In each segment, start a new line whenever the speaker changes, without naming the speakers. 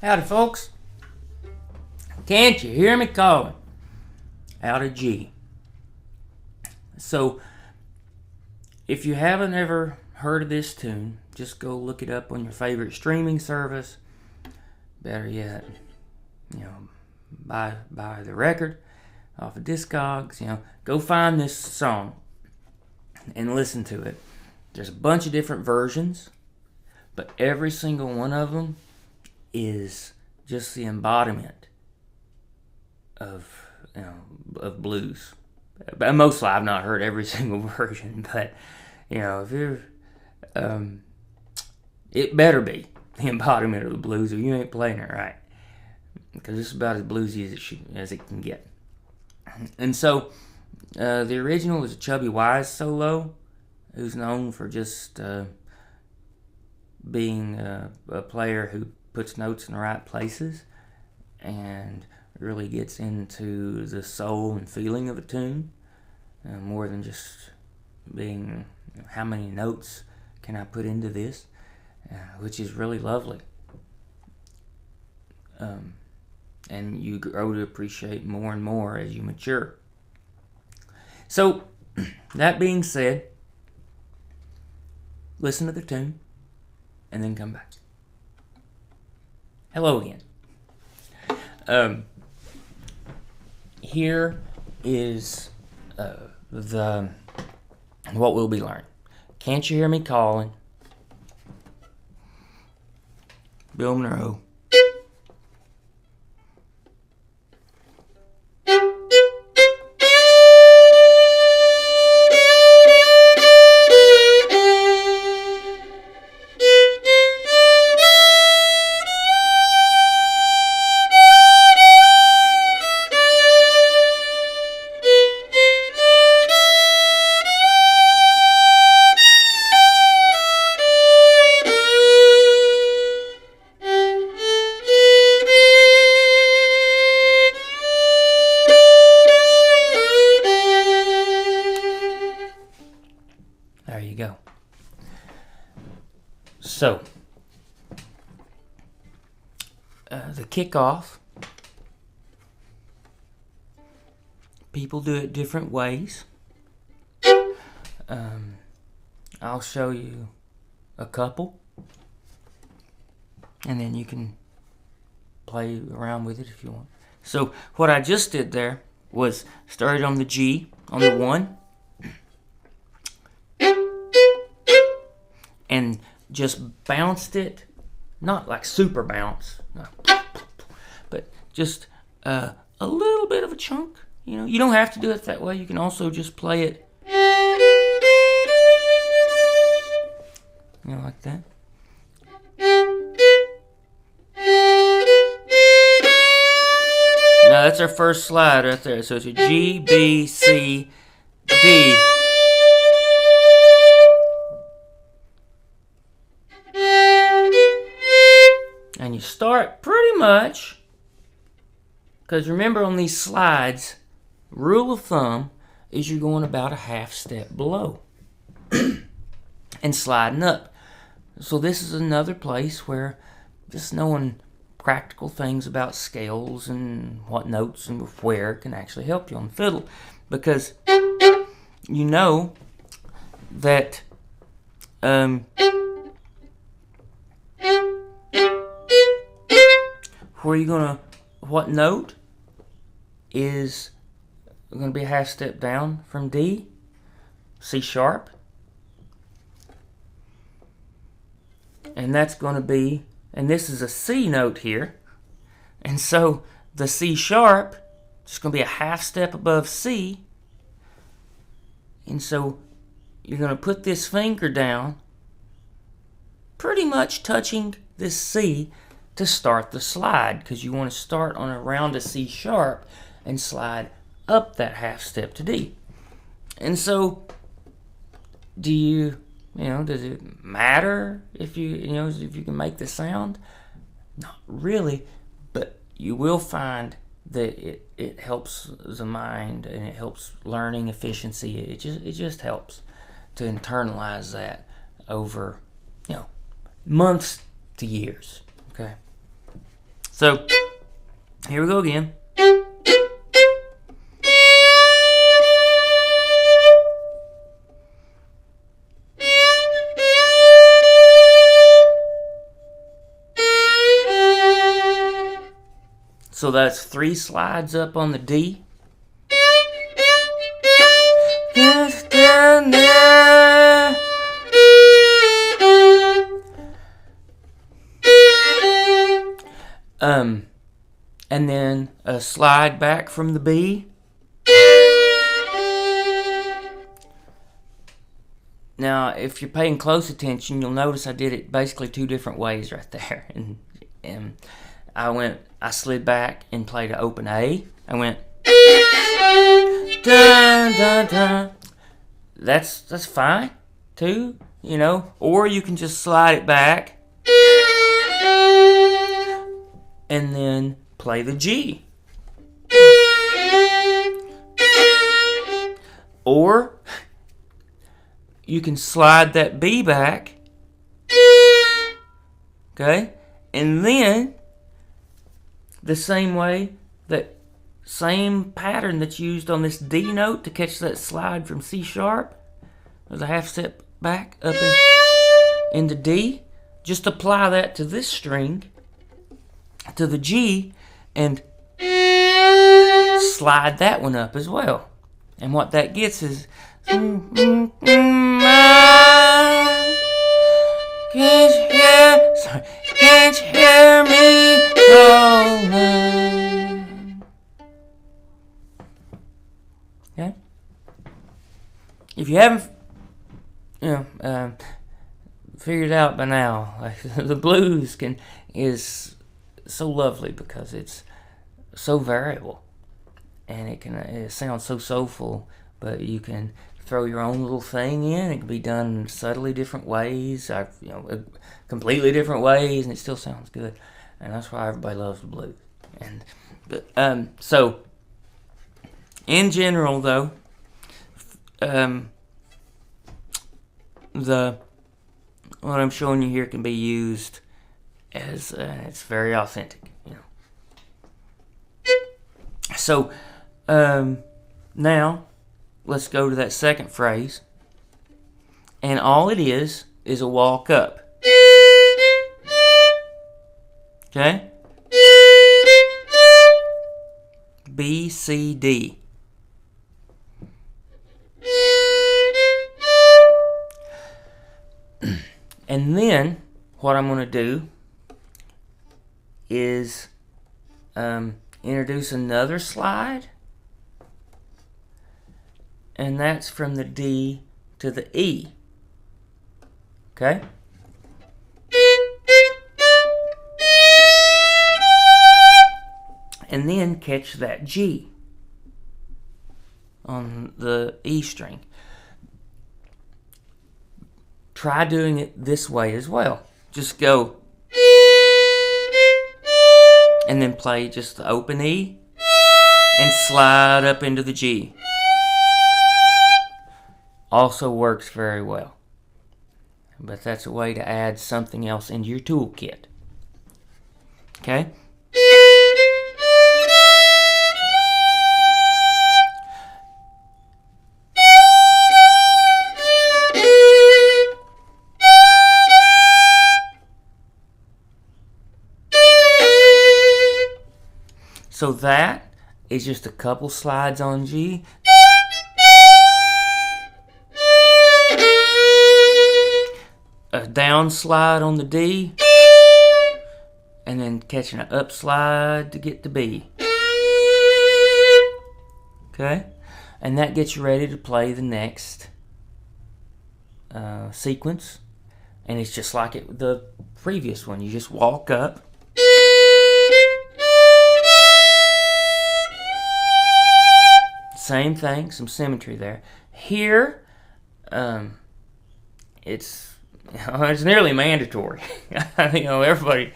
Howdy, folks. Can't you hear me calling? Out of G. So, if you haven't ever heard of this tune, just go look it up on your favorite streaming service. Better yet, buy the record off of Discogs. Go find this song and listen to it. There's a bunch of different versions, but every single one of them is just the embodiment of blues. But mostly, I've not heard every single version, but if you're, it better be the embodiment of the blues, or you ain't playing it right, because it's about as bluesy as it can get. And so, the original was a Chubby Wise solo, who's known for just being a player who puts notes in the right places and really gets into the soul and feeling of a tune, more than just being how many notes can I put into this, which is really lovely. And you grow to appreciate more and more as you mature. So, that being said, listen to the tune and then come back. Hello again. Here is what we'll be learning. Can't You Hear Me Calling? Bill Monroe. There you go. So, the kickoff, people do it different ways. I'll show you a couple, and then you can play around with it if you want. So, what I just did there was started on the G, on the 1, and just bounced it, not like super bounce, no, but just a little bit of a chunk. You don't have to do it that way. You can also just play it, like that. Now that's our first slide right there. So it's a G, B, C, D. And you start pretty much, because remember on these slides, rule of thumb is you're going about a half step below and sliding up. So this is another place where just knowing practical things about scales and what notes and where can actually help you on the fiddle, because you know that what note is going to be a half step down from D? C sharp. And that's going to be, and this is a C note here, and so the C sharp is going to be a half step above C, and so you're going to put this finger down, pretty much touching this C to start the slide, because you want to start on around a C sharp and slide up that half step to D. And so, does it matter if if you can make the sound? Not really, but you will find that it helps the mind and it helps learning efficiency. It just helps to internalize that over months to years. Okay. So here we go again. So that's 3 slides up on the D. And then a slide back from the B. Now, if you're paying close attention, you'll notice I did it basically 2 different ways right there. And I slid back and played an open A. I went dun dun dun. That's fine too, you know. Or you can just slide it back and then play the G. Or you can slide that B back, okay, and then the same way, that same pattern that's used on this D note to catch that slide from C sharp, there's a half step back up into D. Just apply that to this string, to the G, and slide that one up as well. And what that gets is can't you hear me calling? Okay? If you haven't, figured it out by now, like, the blues is so lovely because it's so variable, and it sounds so soulful, but you can throw your own little thing in. It can be done in subtly different ways, completely different ways, and it still sounds good. And that's why everybody loves the blues. So in general, though, what I'm showing you here can be used as it's very authentic, you know. So now let's go to that second phrase, and all it is a walk up. Okay? B, C, D. And then what I'm going to do is introduce another slide, and that's from the D to the E. Okay? And then catch that G on the E string. Try doing it this way as well. Just go and then play just the open E and slide up into the G. Also works very well. But that's a way to add something else into your toolkit. Okay? So that is just a couple slides on G. A down slide on the D. And then catching an up slide to get to B. Okay? And that gets you ready to play the next sequence. And it's just like the previous one. You just walk up. Same thing, some symmetry there. Here, it's nearly mandatory. Everybody.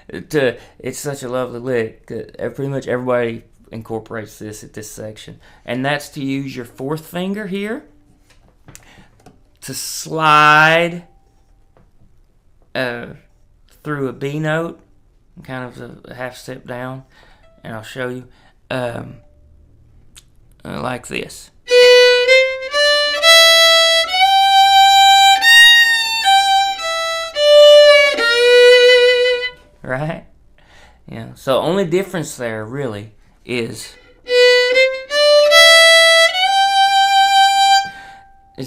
It's such a lovely lick that pretty much everybody incorporates this at this section, and that's to use your fourth finger here to slide through a B note kind of a half step down, and I'll show you like this. Right? Yeah. So only difference there really is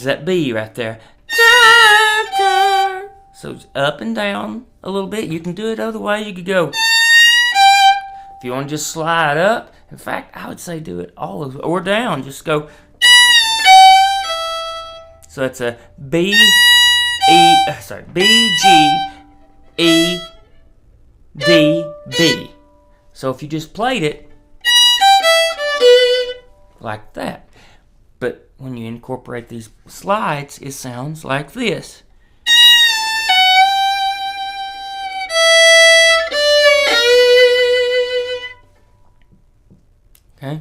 that B right there. So it's up and down a little bit. You can do it other way. You could go. If you want to just slide up, in fact, I would say do it all over, or down. Just go. So it's a B, G, E, D, B. So if you just played it like that, but when you incorporate these slides, it sounds like this. Okay.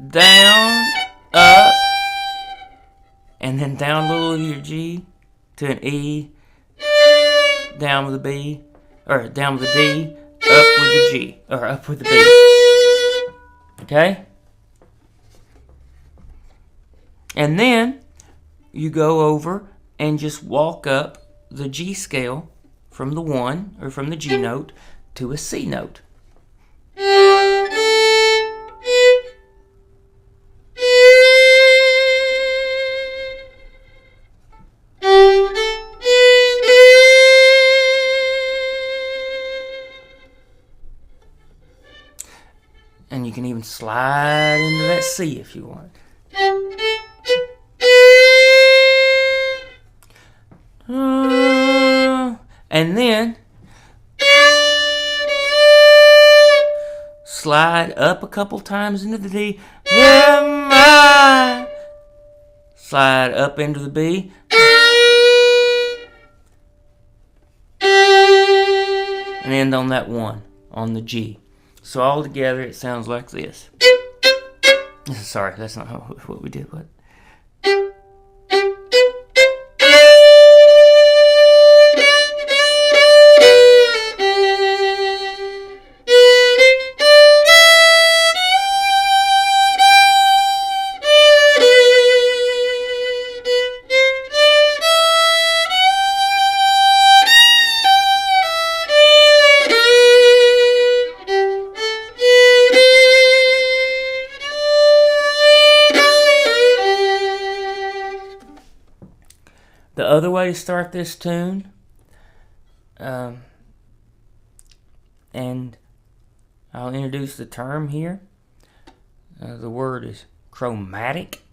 Down, up, and then down a little of your G to an E, down with a B, or down with a D, up with the G, or up with the B. Okay? And then you go over and just walk up the G scale from the 1, or from the G note, to a C note. And you can even slide into that C if you want. And then slide up a couple times into the D. Slide up into the B. And end on that 1 on the G. So all together it sounds like this. Sorry, that's not what we did, but. The other way to start this tune, and I'll introduce the term here. The word is chromatic.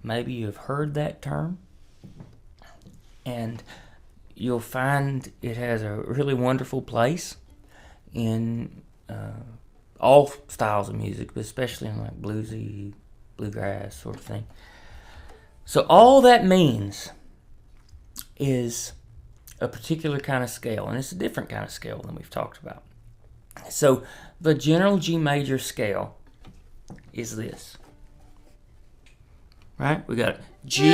Maybe you've heard that term. And you'll find it has a really wonderful place in all styles of music, but especially in like bluesy, bluegrass sort of thing. So all that means is a particular kind of scale, and it's a different kind of scale than we've talked about. So the general G major scale is this, right? We got G,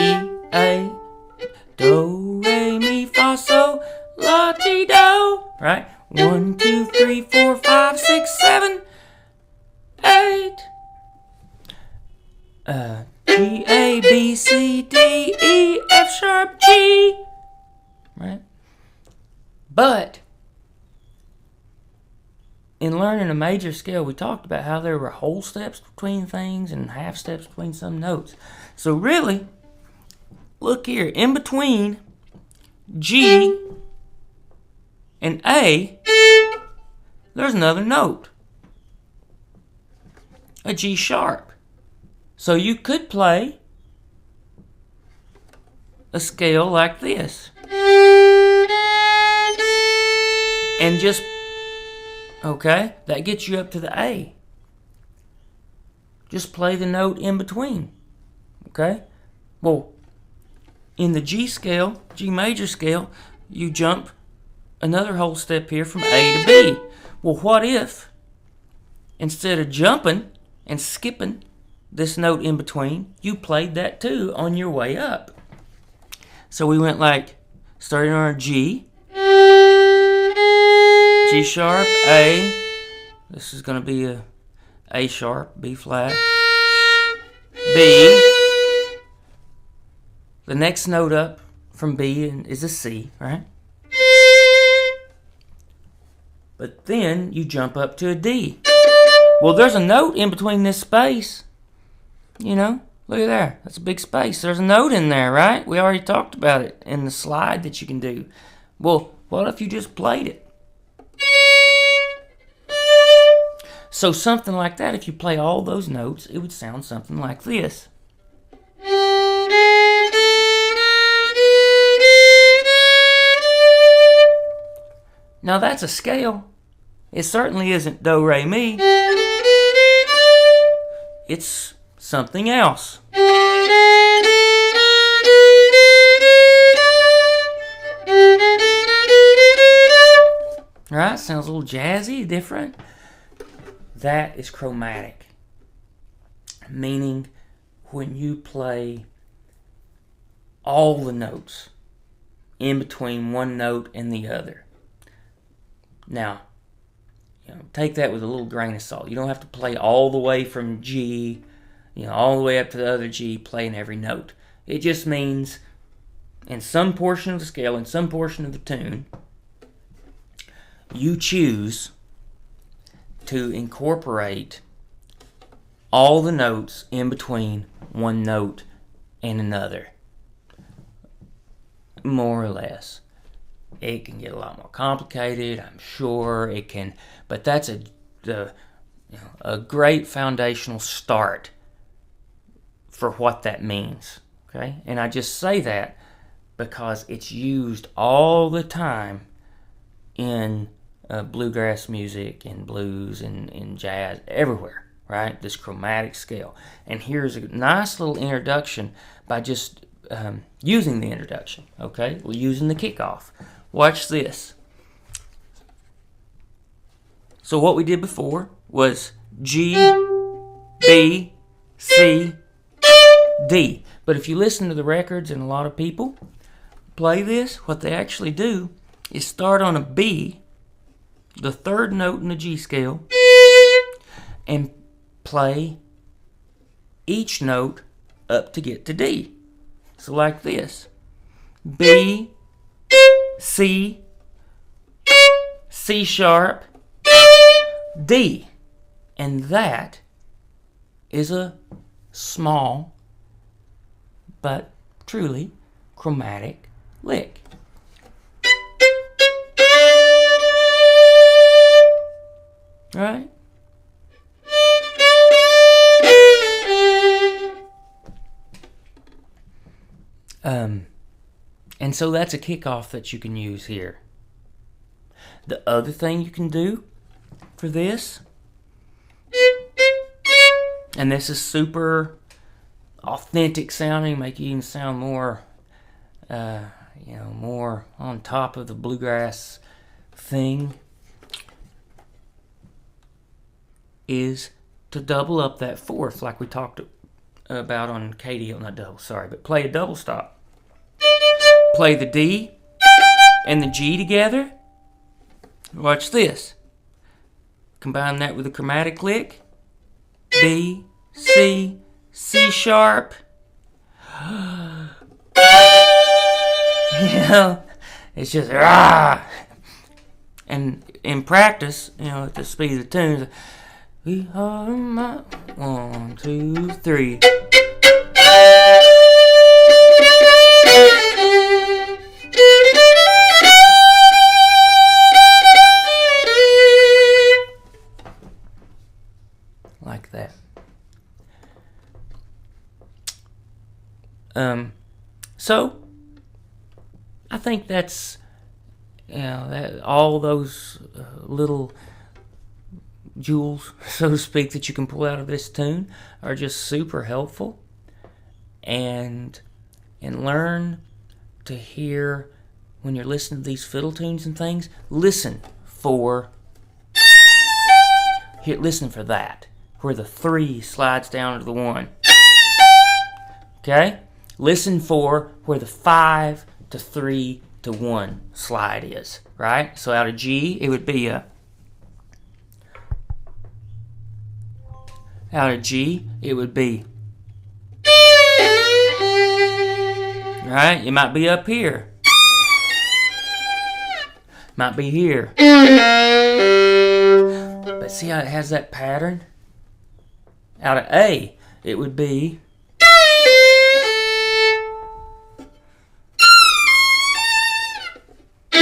A, Do, Re, Mi, Fa, Sol, La, Ti, Do, right? 1, 2, 3, 4, 5, 6, 7, 8. G, A, B, C, D, E, F sharp, G. Right? But in learning a major scale, we talked about how there were whole steps between things and half steps between some notes. So really, look here, in between G and A, there's another note, a G sharp. So you could play a scale like this. And just, okay, that gets you up to the A. Just play the note in between, okay? Well, in the G scale, G major scale, you jump another whole step here from A to B. Well, what if, instead of jumping and skipping this note in between, you played that too on your way up? So we went like, starting on our G, C sharp, A. This is going to be A sharp, B flat, B. The next note up from B is a C, right? But then you jump up to a D. Well, there's a note in between this space. You know, look at there. That's a big space. There's a note in there, right? We already talked about it in the slide that you can do. Well, what if you just played it? So something like that, if you play all those notes, it would sound something like this. Now that's a scale. It certainly isn't do, re, mi. It's something else. Right? Sounds a little jazzy, different. That is chromatic. Meaning when you play all the notes in between one note and the other. Now, take that with a little grain of salt. You don't have to play all the way from G, all the way up to the other G, playing every note. It just means in some portion of the scale, in some portion of the tune, you choose to incorporate all the notes in between one note and another. More or less. It can get a lot more complicated, I'm sure it can, but that's a great foundational start for what that means, okay? And I just say that because it's used all the time in bluegrass music and blues and jazz, everywhere, right? This chromatic scale. And here's a nice little introduction by just using the introduction, okay? We're using the kickoff. Watch this. So what we did before was G, B, C, D. But if you listen to the records and a lot of people play this, what they actually do is start on a B, the third note in the G scale, and play each note up to get to D. So like this. B, C, C sharp, D. And that is a small but truly chromatic lick. Right? And so that's a kickoff that you can use here. The other thing you can do for this, and this is super authentic sounding, make you even sound more, more on top of the bluegrass thing, is to double up that fourth like we talked about on KD, not double, sorry, but play a double stop. Play the D and the G together. Watch this. Combine that with a chromatic lick. B, C, C sharp. It's just rah. And in practice, at the speed of the tunes, we are my 1, 2, 3. Like that. So I think that's that all those little jewels, so to speak, that you can pull out of this tune are just super helpful, and learn to hear when you're listening to these fiddle tunes and things. Listen for that, where the 3 slides down to the 1. Okay? Listen for where the 5 to 3 to 1 slide is, right? So out of G, it would be out of G, it would be, right? You might be up here. Might be here. But see how it has that pattern? Out of A, it would be, you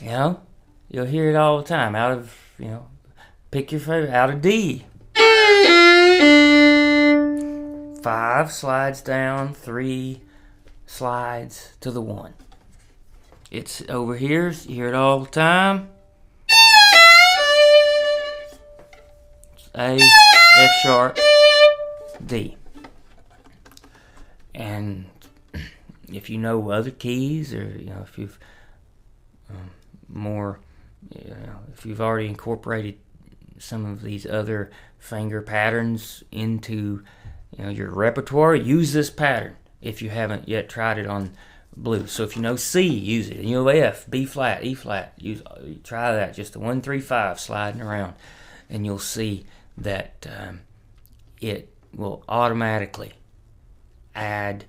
know, you'll hear it all the time. Out of, pick your favorite. Out of D. 5 slides down, 3 slides to the 1. It's over here. You hear it all the time. A, F sharp, D. And if you know other keys, or if you've if you've already incorporated some of these other finger patterns into your repertoire, use this pattern. If you haven't yet tried it on blues, so if you know C, use it. You know F, B flat, E flat, try that. Just the 1, 3, 5 sliding around, and you'll see that it will automatically add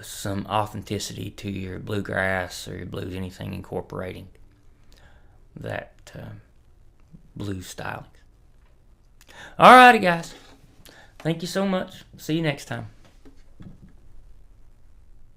some authenticity to your bluegrass or your blues, anything incorporating that blues styling. Alrighty, guys. Thank you so much. See you next time.